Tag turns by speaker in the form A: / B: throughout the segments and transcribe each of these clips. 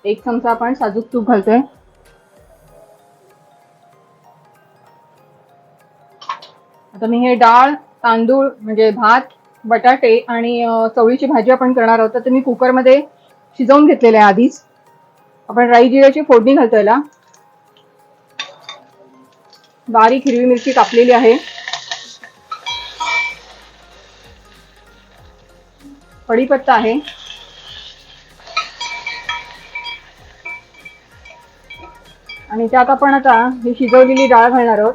A: 1 चमचा आपण साजूक तूप घालतोय. आता मी हे डाळ, तांदूळ म्हणजे भात, बटाटे आणि चवळीची भाजी आपण करणार आहोत. तर मी कुकरमध्ये शिजवून घेतलेले आहे आधीच. आपण राई जिऱ्याची फोडणी घालतोय याला. बारीक हिरवी मिरची कापलेली आहे. कढीपत्ता आहे. आणि त्यात आपण आता ही शिजवलेली डाळ घालणार आहोत.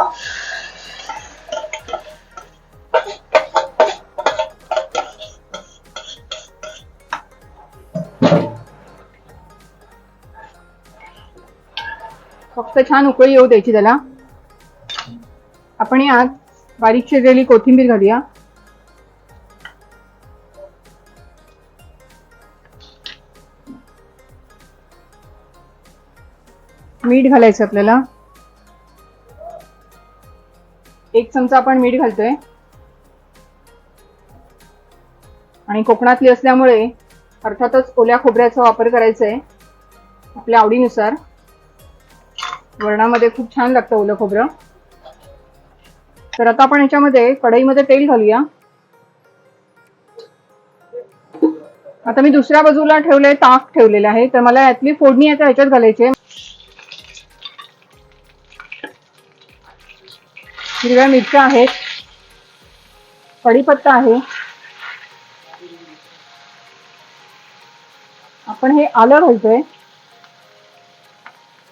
A: फक्त छान उकळी येऊ द्यायची त्याला. आपण यात बारीक चिरलेली कोथिंबीर घालूया. मीठ घालायचं आपल्याला. 1 चमचा आपण मीठ घालतोय. आणि कोकणातली असल्यामुळे अर्थातच ओल्या खोबऱ्याचा वापर करायचा आहे आपल्या आवडीनुसार. वरणामध्ये खूप छान लागतं ओलं खोबरं. तर आता आपण याच्यामध्ये कढईमध्ये तेल घालूया. आता मी दुसऱ्या बाजूला ठेवलंय, ताक ठेवलेलं आहे. तर मला यातली फोडणी आता ह्याच्यात घालायची आहे. हिरव्या मिरच्या आहेत, कढीपत्ता आहे. आपण हे आलं घालतोय.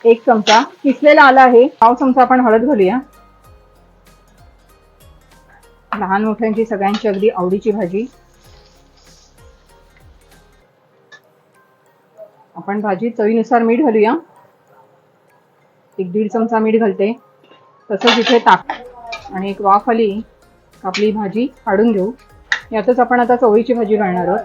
A: 1 चमचा किसलेला आलं आहे. 1/2 चमचा आपण हळद घालूया. लहान मोठ्यांची सगळ्यांची अगदी आवडीची भाजी. आपण भाजी चवीनुसार मीठ घालूया. 1-1.5 चमचा मीठ घालते. तसंच इथे ताक आणि एक वाफ आली आपली भाजी काढून घेऊ. यातच आपण आता चवळीची भाजी घालणार आहोत.